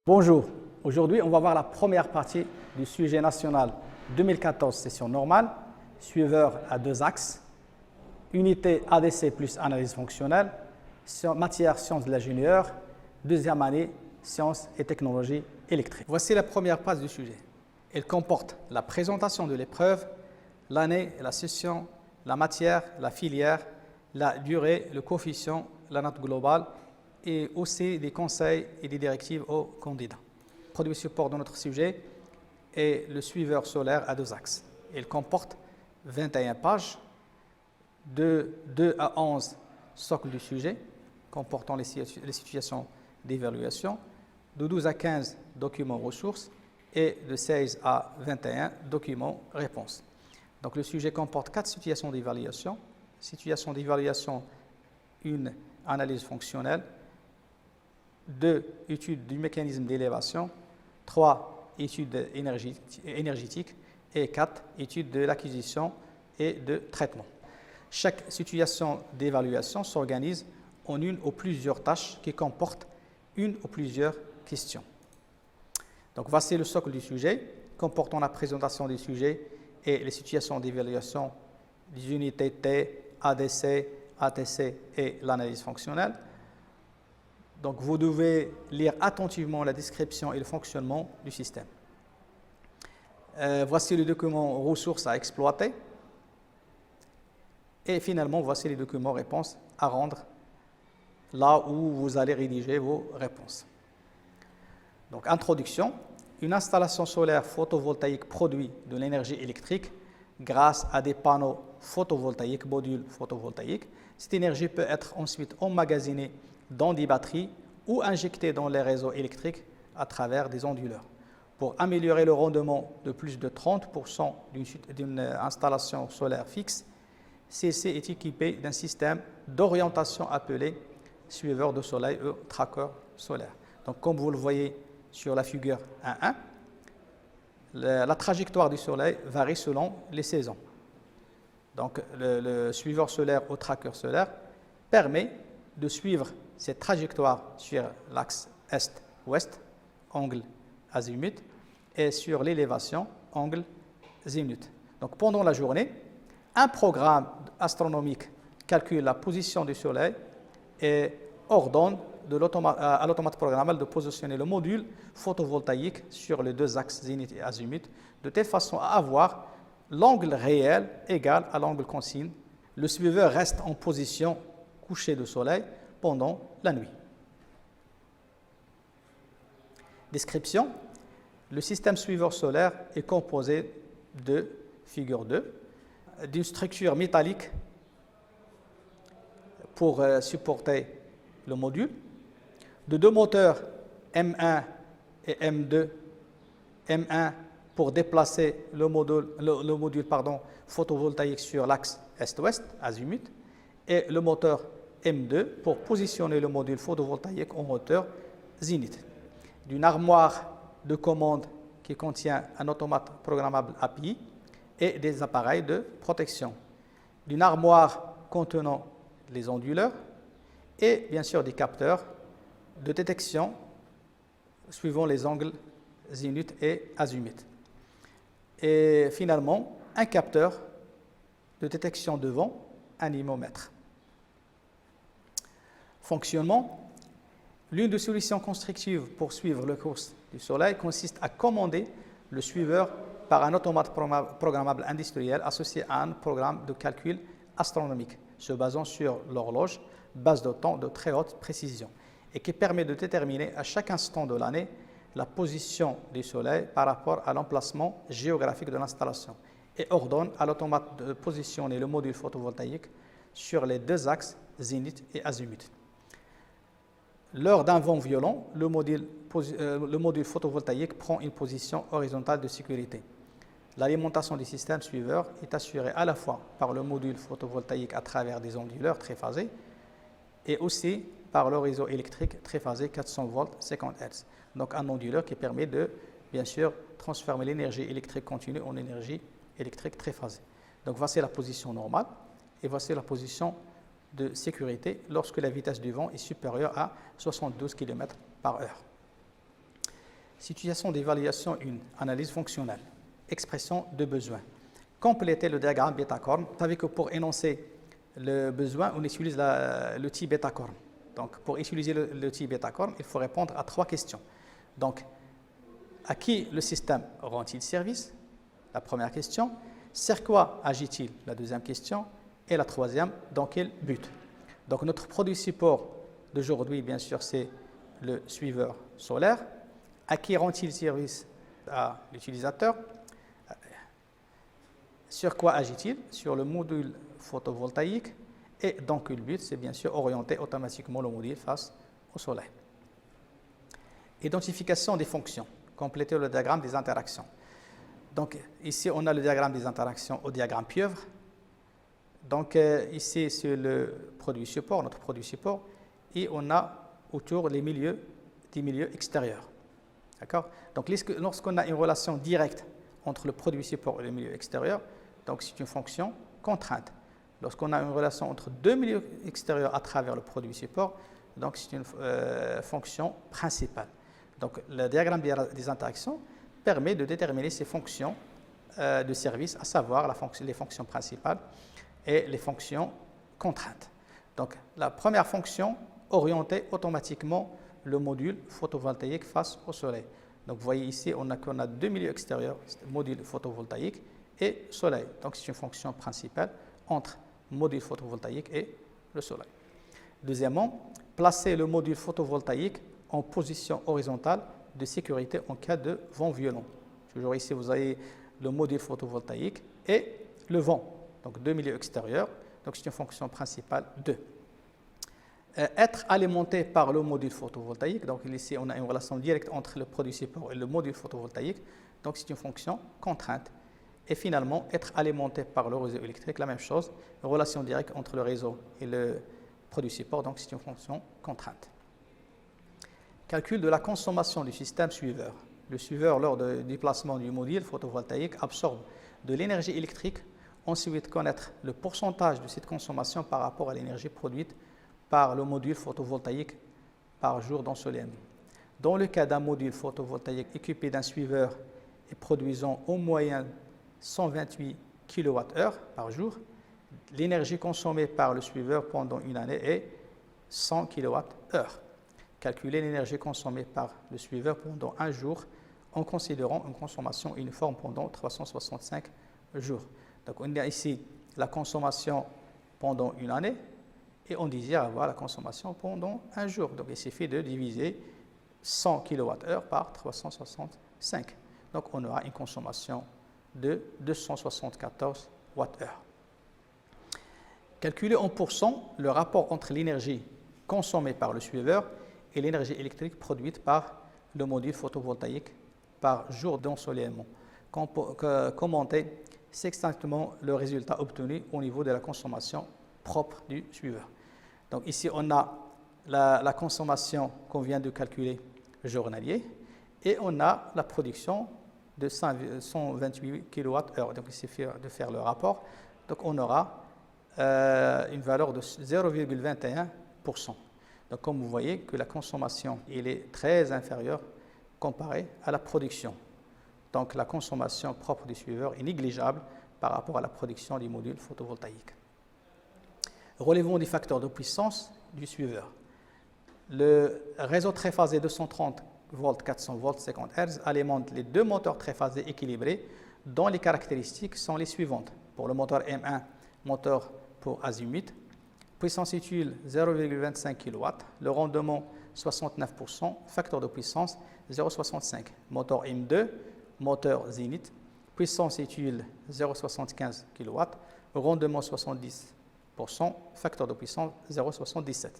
Bonjour, aujourd'hui on va voir la première partie du sujet national 2014 session normale, suiveur à deux axes, unité ADC plus analyse fonctionnelle, matière sciences de l'ingénieur, deuxième année sciences et technologies électriques. Voici la première page du sujet. Elle comporte la présentation de l'épreuve, l'année, la session, la matière, la filière, la durée, le coefficient, la note globale, et aussi des conseils et des directives aux candidats. Le produit support de notre sujet est le suiveur solaire à deux axes. Il comporte 21 pages, de 2 à 11 socles du sujet, comportant les situations d'évaluation, de 12 à 15 documents ressources et de 16 à 21 documents réponses. Donc le sujet comporte 4 situations d'évaluation. Situation d'évaluation, une analyse fonctionnelle, 2 études du mécanisme d'élévation, 3 études énergétiques et 4 études de l'acquisition et de traitement. Chaque situation d'évaluation s'organise en une ou plusieurs tâches qui comportent une ou plusieurs questions. Donc voici le socle du sujet, comportant la présentation du sujet et les situations d'évaluation des unités T, ADC, ATC et l'analyse fonctionnelle. Donc, vous devez lire attentivement la description et le fonctionnement du système. Voici les documents ressources à exploiter. Et finalement, voici les documents réponses à rendre là où vous allez rédiger vos réponses. Donc, introduction. Une installation solaire photovoltaïque produit de l'énergie électrique grâce à des panneaux photovoltaïques, modules photovoltaïques. Cette énergie peut être ensuite emmagasinée dans des batteries ou injectées dans les réseaux électriques à travers des onduleurs. Pour améliorer le rendement de plus de 30% d'une installation solaire fixe, celle-ci est équipée d'un système d'orientation appelé suiveur de soleil ou tracker solaire. Donc, comme vous le voyez sur la figure 1.1, la trajectoire du soleil varie selon les saisons. Donc, le suiveur solaire ou tracker solaire permet de suivre cette trajectoire sur l'axe est-ouest, angle azimut, et sur l'élévation, angle zénith. Donc, pendant la journée, un programme astronomique calcule la position du soleil et ordonne à l'automate programmable de positionner le module photovoltaïque sur les deux axes zénith et azimut, de telle façon à avoir l'angle réel égal à l'angle consigne. Le suiveur reste en position coucher du soleil pendant la nuit. Description. Le système suiveur solaire est composé de, figure 2, d'une structure métallique pour supporter le module, de 2 moteurs M1 et M2, M1 pour déplacer le module photovoltaïque sur l'axe est-ouest, azimut, et le moteur M2 pour positionner le module photovoltaïque en hauteur zénith. D'une armoire de commande qui contient un automate programmable API et des appareils de protection. D'une armoire contenant les onduleurs et bien sûr des capteurs de détection suivant les angles zénith et azimut. Et finalement, un capteur de détection de vent, anémomètre. Fonctionnement. L'une des solutions constructives pour suivre le cours du soleil consiste à commander le suiveur par un automate programmable industriel associé à un programme de calcul astronomique se basant sur l'horloge, base de temps de très haute précision, et qui permet de déterminer à chaque instant de l'année la position du soleil par rapport à l'emplacement géographique de l'installation et ordonne à l'automate de positionner le module photovoltaïque sur les deux axes zénith et azimut. Lors d'un vent violent, le module photovoltaïque prend une position horizontale de sécurité. L'alimentation du système suiveur est assurée à la fois par le module photovoltaïque à travers des onduleurs triphasés et aussi par le réseau électrique triphasé 400 volts 50 Hz. Donc un onduleur qui permet de, bien sûr, transformer l'énergie électrique continue en énergie électrique triphasée. Donc voici la position normale et voici la position de sécurité lorsque la vitesse du vent est supérieure à 72 km/h. Situation d'évaluation 1, analyse fonctionnelle, expression de besoin. Complétez le diagramme Beta-Korn. Vous savez que pour énoncer le besoin, on utilise l'outil Beta-Korn. Donc, pour utiliser l'outil Beta-Korn, il faut répondre à 3 questions. Donc, à qui le système rend-il service? La première question. Sur quoi agit-il? La deuxième question. Et la troisième, dans quel but? Donc, notre produit support d'aujourd'hui, bien sûr, c'est le suiveur solaire. À qui rend-il service? À l'utilisateur. Sur quoi agit-il? Sur le module photovoltaïque. Et dans quel but? C'est bien sûr orienter automatiquement le module face au soleil. Identification des fonctions. Compléter le diagramme des interactions. Donc ici, on a le diagramme des interactions au diagramme pieuvre. Donc ici, c'est le produit support, notre produit support. Et on a autour des milieux extérieurs. D'accord? Donc lorsqu'on a une relation directe entre le produit support et le milieu extérieur, donc c'est une fonction contrainte. Lorsqu'on a une relation entre deux milieux extérieurs à travers le produit support, donc c'est une fonction principale. Donc le diagramme des interactions permet de déterminer ces fonctions de service, à savoir les fonctions principales et les fonctions contraintes. Donc la première fonction, orienter automatiquement le module photovoltaïque face au soleil. Donc vous voyez ici, on a deux milieux extérieurs, module photovoltaïque et soleil. Donc c'est une fonction principale entre module photovoltaïque et le soleil. Deuxièmement, placer le module photovoltaïque en position horizontale de sécurité en cas de vent violent. Toujours ici, vous avez le module photovoltaïque et le vent, donc deux milieux extérieurs. Donc c'est une fonction principale 2. Être alimenté par le module photovoltaïque, donc ici on a une relation directe entre le produit support et le module photovoltaïque, donc c'est une fonction contrainte. Et finalement, être alimenté par le réseau électrique, la même chose, une relation directe entre le réseau et le produit support, donc c'est une fonction contrainte. Calcul de la consommation du système suiveur. Le suiveur, lors du déplacement du module photovoltaïque, absorbe de l'énergie électrique. Ensuite, connaître le pourcentage de cette consommation par rapport à l'énergie produite par le module photovoltaïque par jour d'ensoleillement. Dans le cas d'un module photovoltaïque équipé d'un suiveur et produisant au moyen 128 kWh par jour, l'énergie consommée par le suiveur pendant une année est 100 kWh. Calculer l'énergie consommée par le suiveur pendant un jour en considérant une consommation uniforme pendant 365 jours. Donc on a ici la consommation pendant une année et on désire avoir la consommation pendant un jour. Donc il suffit de diviser 100 kWh par 365. Donc on aura une consommation de 274 Wh. Calculer en pourcent le rapport entre l'énergie consommée par le suiveur et l'énergie électrique produite par le module photovoltaïque par jour d'ensoleillement. Commenter succinctement le résultat obtenu au niveau de la consommation propre du suiveur. Donc ici, on a la consommation qu'on vient de calculer journalier et on a la production de 128 kWh. Donc il suffit de faire le rapport. Donc on aura une valeur de 0,21%. Donc comme vous voyez que la consommation elle est très inférieure comparée à la production. Donc la consommation propre du suiveur est négligeable par rapport à la production du module photovoltaïque. Relevons des facteurs de puissance du suiveur. Le réseau triphasé 230 volts, 400 volts, 50 Hz alimente les deux moteurs triphasés équilibrés dont les caractéristiques sont les suivantes. Pour le moteur M1, moteur pour azimut, puissance utile 0,25 kW, le rendement 69%, facteur de puissance 0,65. Moteur M2, moteur zénith, puissance utile 0,75 kW, rendement 70%, facteur de puissance 0,77.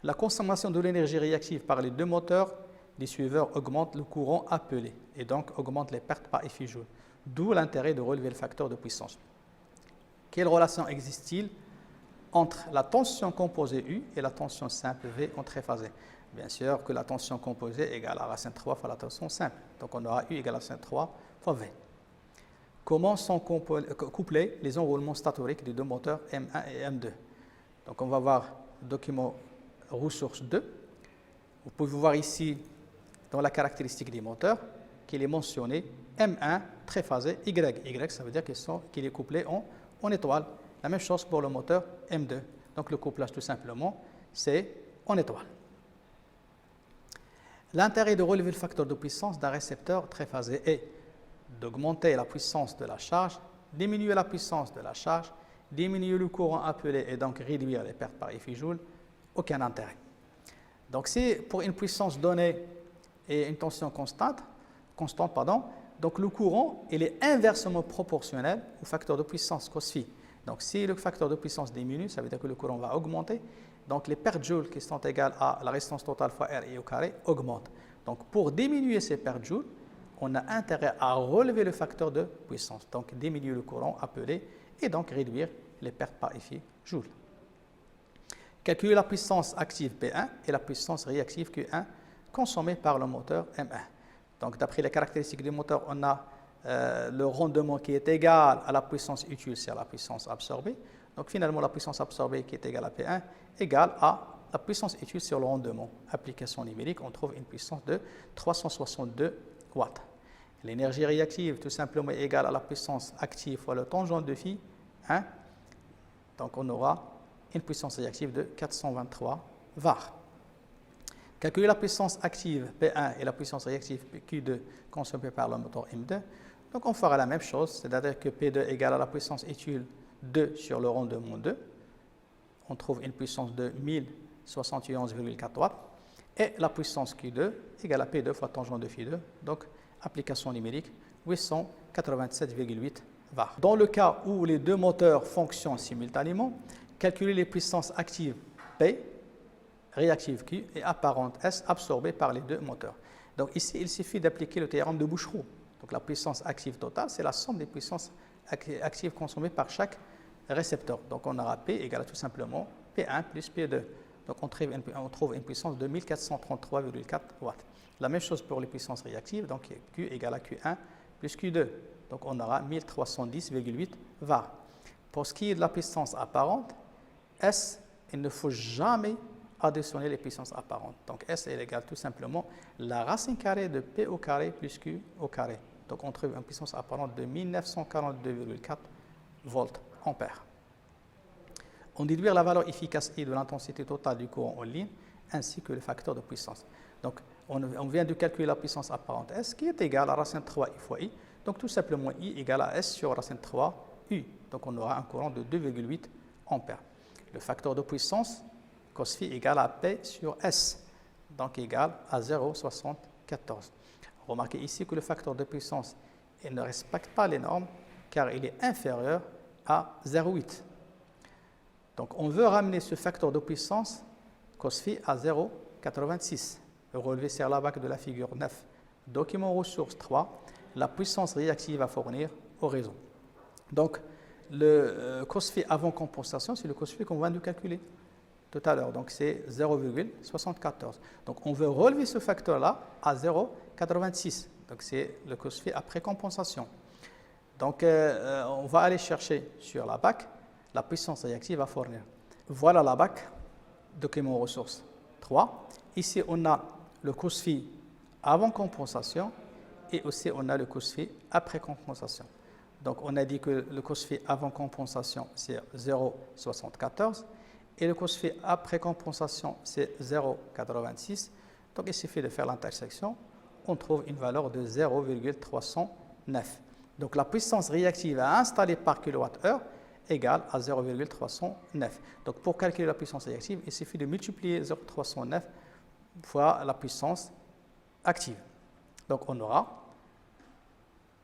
La consommation de l'énergie réactive par les deux moteurs des suiveurs augmente le courant appelé et donc augmente les pertes par effet Joule, d'où l'intérêt de relever le facteur de puissance. Quelle relation existe-t-il entre la tension composée U et la tension simple V en triphasé? Bien sûr que la tension composée est égale à racine 3 fois la tension simple. Donc on aura U égale à racine 3 fois V. Comment sont couplés les enroulements statoriques des deux moteurs M1 et M2? Donc on va voir le document ressource 2. Vous pouvez voir ici dans la caractéristique du moteur qu'il est mentionné M1 triphasé Y. Y, ça veut dire qu'il est couplé en étoile. La même chose pour le moteur M2. Donc le couplage, tout simplement, c'est en étoile. L'intérêt de relever le facteur de puissance d'un récepteur triphasé est d'augmenter la puissance de la charge, diminuer la puissance de la charge, diminuer le courant appelé et donc réduire les pertes par effet Joule. Aucun intérêt. Donc si pour une puissance donnée et une tension constante, donc le courant il est inversement proportionnel au facteur de puissance cos phi. Donc si le facteur de puissance diminue, ça veut dire que le courant va augmenter. Donc les pertes Joule qui sont égales à la résistance totale fois RI au carré augmentent. Donc pour diminuer ces pertes Joule, on a intérêt à relever le facteur de puissance. Donc diminuer le courant appelé et donc réduire les pertes par effet Joule. Calculer la puissance active P1 et la puissance réactive Q1 consommée par le moteur M1. Donc d'après les caractéristiques du moteur, on a le rendement qui est égal à la puissance utile sur la puissance absorbée. Donc finalement, la puissance absorbée qui est égale à P1 égale à la puissance utile sur le rendement. Application numérique, on trouve une puissance de 362 watts. L'énergie réactive, tout simplement, est égale à la puissance active fois le tangent de phi 1. Donc on aura une puissance réactive de 423 var. Calculer la puissance active P1 et la puissance réactive Q2 consommée par le moteur M2. Donc on fera la même chose, c'est-à-dire que P2 est égal à la puissance utile 2 sur le rendement 2. On trouve une puissance de 1071,4 watts. Et la puissance Q2 égale à P2 fois tangent de phi 2. Donc application numérique 887,8 var. Dans le cas où les deux moteurs fonctionnent simultanément, calculer les puissances actives P, réactive Q et apparente S absorbées par les deux moteurs. Donc ici, il suffit d'appliquer le théorème de Boucheroux. Donc la puissance active totale, c'est la somme des puissances actives consommées par chaque récepteur. Donc on aura P égale à tout simplement P1 plus P2. Donc on trouve une puissance de 1433,4 watts. La même chose pour les puissances réactives, donc Q égale à Q1 plus Q2. Donc on aura 1310,8 var. Pour ce qui est de la puissance apparente, S, il ne faut jamais additionner les puissances apparentes. Donc S est égal tout simplement la racine carrée de P au carré plus Q au carré. Donc on trouve une puissance apparente de 1942,4 volts ampères. On déduire la valeur efficace I de l'intensité totale du courant en ligne ainsi que le facteur de puissance. Donc on vient de calculer la puissance apparente S qui est égale à racine 3 I fois I. Donc tout simplement I égale à S sur racine 3 U. Donc on aura un courant de 2,8 ampères. Le facteur de puissance cos phi égale à P sur S, donc égal à 0,74. Remarquez ici que le facteur de puissance il ne respecte pas les normes car il est inférieur à 0,8. Donc on veut ramener ce facteur de puissance cos phi à 0,86. Relevé sur la bac de la figure 9. Document ressource 3, la puissance réactive à fournir au réseau. Donc le cos phi avant compensation, c'est le cos phi qu'on vient de calculer tout à l'heure, donc c'est 0,74. Donc on veut relever ce facteur-là à 0,86. Donc c'est le cos phi après compensation. Donc on va aller chercher sur la BAC la puissance réactive à fournir. Voilà la BAC, document ressource 3. Ici on a le cos phi avant compensation et aussi on a le cos phi après compensation. Donc on a dit que le cos phi avant compensation c'est 0,74. Et le cos phi après compensation, c'est 0,86. Donc, il suffit de faire l'intersection. On trouve une valeur de 0,309. Donc, la puissance réactive à installer par kWh égale à 0,309. Donc, pour calculer la puissance réactive, il suffit de multiplier 0,309 fois la puissance active. Donc, on aura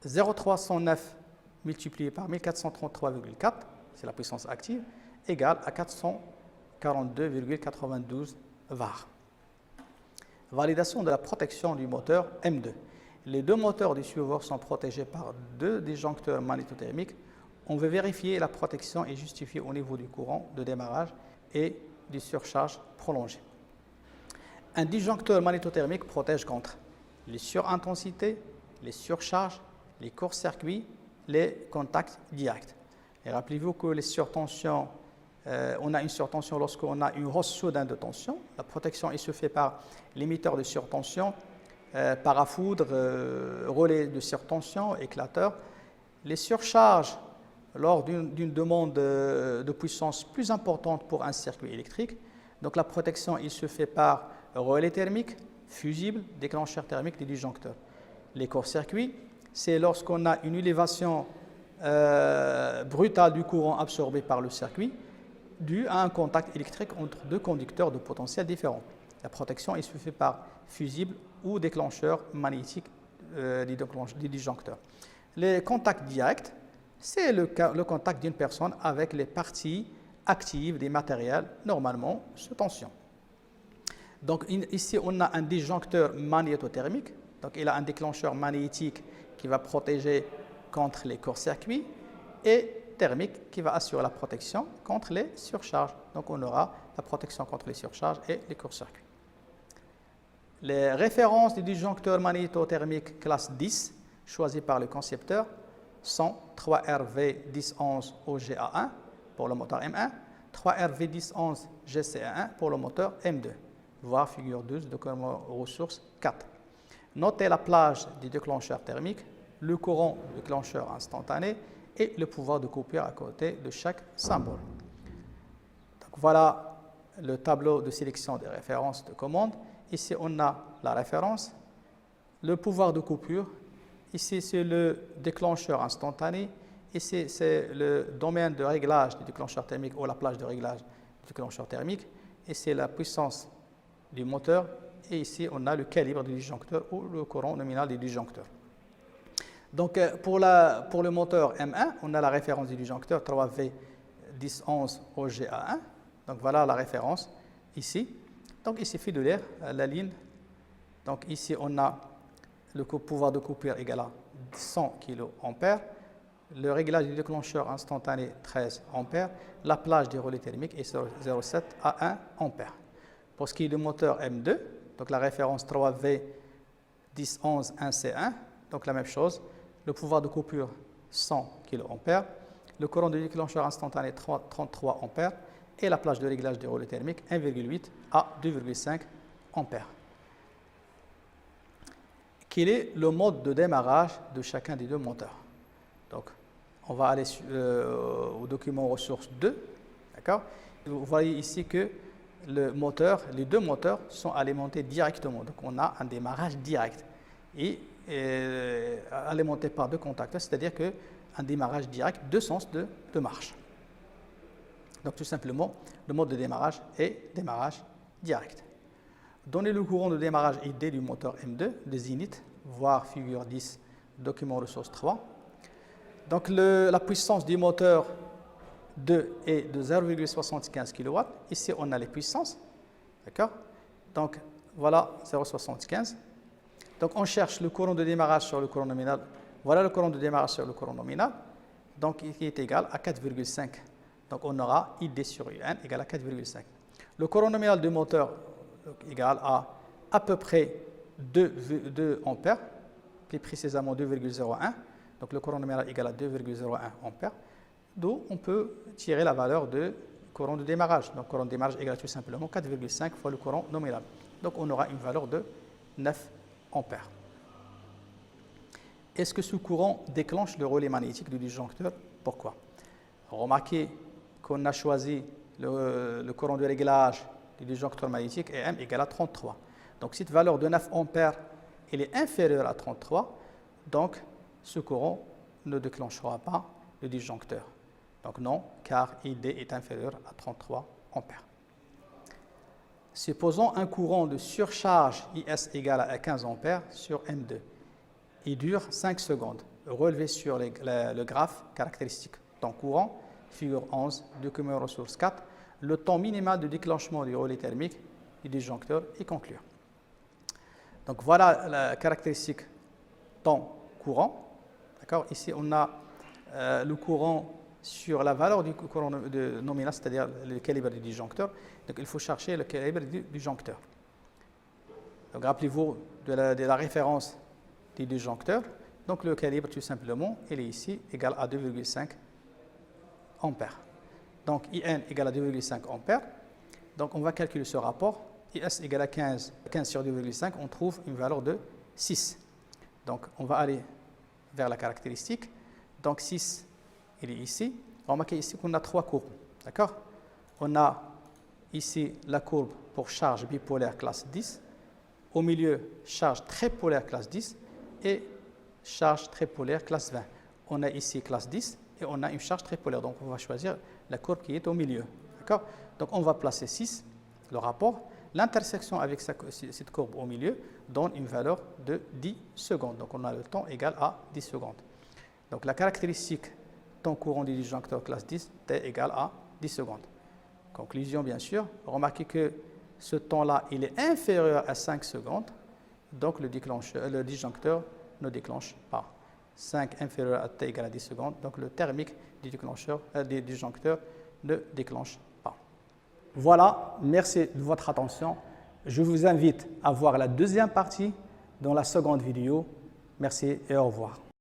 0,309 multiplié par 1433,4, c'est la puissance active, égale à 442,92 var. Validation de la protection du moteur M2. Les deux moteurs du suiveur sont protégés par deux disjoncteurs magnétothermiques. On veut vérifier la protection et justifier au niveau du courant de démarrage et du surcharge prolongé. Un disjoncteur magnétothermique protège contre les surintensités, les surcharges, les courts-circuits, les contacts directs. Et rappelez-vous que les surtensions, on a une surtension lorsqu'on a une hausse soudaine de tension. La protection elle se fait par l'émetteur de surtension parafoudre, relais de surtension, éclateur. Les surcharges lors d'une demande de puissance plus importante pour un circuit électrique. Donc la protection, il se fait par relais thermique, fusible, déclencheur thermique des disjoncteurs. Les courts-circuits, c'est lorsqu'on a une élévation brutale du courant absorbé par le circuit dû à un contact électrique entre deux conducteurs de potentiel différents. La protection, il se fait par fusible ou déclencheur magnétique des disjoncteurs. Les contacts directs, c'est le contact d'une personne avec les parties actives des matériels normalement sous tension. Donc ici, on a un disjoncteur magnétothermique. Donc il a un déclencheur magnétique qui va protéger contre les courts-circuits et thermique qui va assurer la protection contre les surcharges. Donc on aura la protection contre les surcharges et les courts-circuits. Les références du disjoncteur magnétothermique classe 10 choisies par le concepteur sont 3RV1011 OGA1 pour le moteur M1, 3RV1011 GCA1 pour le moteur M2, voir figure 12 document ressources 4. Notez la plage du déclencheur thermique, le courant du déclencheur instantané et le pouvoir de coupure à côté de chaque symbole. Donc voilà le tableau de sélection des références de commande. Ici, on a la référence, le pouvoir de coupure. Ici, c'est le déclencheur instantané. Ici, c'est le domaine de réglage du déclencheur thermique ou la plage de réglage du déclencheur thermique. Ici, la puissance du moteur. Et ici, on a le calibre du disjoncteur ou le courant nominal du disjoncteur. Donc, pour le moteur M1, on a la référence du disjoncteur 3V1011 OGA1. Donc, voilà la référence ici. Donc, il suffit de lire la ligne. Donc, ici, on a le pouvoir de coupure égal à 100 kA. Le réglage du déclencheur instantané 13 A. La plage du relais thermique est 0,7 à 1 A. Pour ce qui est du moteur M2, donc la référence 3V1011 1C1, donc la même chose. Le pouvoir de coupure 100 kA. Le courant de déclencheur instantané 33 A. Et la plage de réglage du relais thermique 1,8 à 2,5 A. Quel est le mode de démarrage de chacun des deux moteurs? Donc, on va aller au document ressources 2. D'accord? Vous voyez ici que les deux moteurs sont alimentés directement. Donc, on a un démarrage direct et alimenté par deux contacteurs, c'est-à-dire qu'un démarrage direct, deux sens de marche. Donc, tout simplement, le mode de démarrage est démarrage direct. Donnez le courant de démarrage ID du moteur M2, des init, voire figure 10, document ressource 3. Donc, la puissance du moteur 2 est de 0,75 kW. Ici, on a les puissances. D'accord? Donc, voilà 0,75. Donc, on cherche le courant de démarrage sur le courant nominal. Voilà le courant de démarrage sur le courant nominal. Donc, qui est égal à 4,5. Donc, on aura ID sur UN égale à 4,5. Le courant nominal du moteur égal à peu près 2 ampères, plus précisément 2,01. Donc, le courant nominal égal à 2,01 ampères. D'où on peut tirer la valeur de courant de démarrage. Donc, courant de démarrage égale tout simplement 4,5 fois le courant nominal. Donc, on aura une valeur de 9 ampères. Est-ce que ce courant déclenche le relais magnétique du disjoncteur? Pourquoi? Remarquez qu'on a choisi le courant de réglage du disjoncteur magnétique est M égale à 33. Donc, cette valeur de 9 ampères elle est inférieure à 33, donc ce courant ne déclenchera pas le disjoncteur. Donc non, car ID est inférieur à 33 ampères. Supposons un courant de surcharge IS égale à 15 ampères sur M2. Il dure 5 secondes. Relevé sur le graphe caractéristique temps courant, figure 11, document ressource 4, le temps minimal de déclenchement du relais thermique du disjoncteur est conclu. Donc voilà la caractéristique temps courant. Ici, on a le courant sur la valeur du courant nominal, c'est-à-dire le calibre du disjoncteur. Donc il faut chercher le calibre du disjoncteur. Donc rappelez-vous de la référence du disjoncteur. Donc le calibre, tout simplement, il est ici égal à 2,5 ampères. Donc IN égale à 2,5 ampères. Donc on va calculer ce rapport. IS égale à 15 sur 2,5, on trouve une valeur de 6. Donc, on va aller vers la caractéristique. Donc, 6, il est ici. Remarquez ici qu'on a 3 courbes. D'accord? On a ici la courbe pour charge bipolaire classe 10. Au milieu, charge tripolaire classe 10 et charge tripolaire classe 20. On a ici classe 10 et on a une charge tripolaire. Donc, on va choisir la courbe qui est au milieu. D'accord? Donc, on va placer 6, le rapport. L'intersection avec cette courbe au milieu donne une valeur de 10 secondes. Donc, on a le temps égal à 10 secondes. Donc, la caractéristique temps courant du disjoncteur classe 10, t égale à 10 secondes. Conclusion, bien sûr. Remarquez que ce temps-là, il est inférieur à 5 secondes. Donc, le disjoncteur ne déclenche pas. 5 inférieur à t égale à 10 secondes. Donc, le thermique du disjoncteur ne déclenche pas. Voilà, merci de votre attention. Je vous invite à voir la deuxième partie dans la seconde vidéo. Merci et au revoir.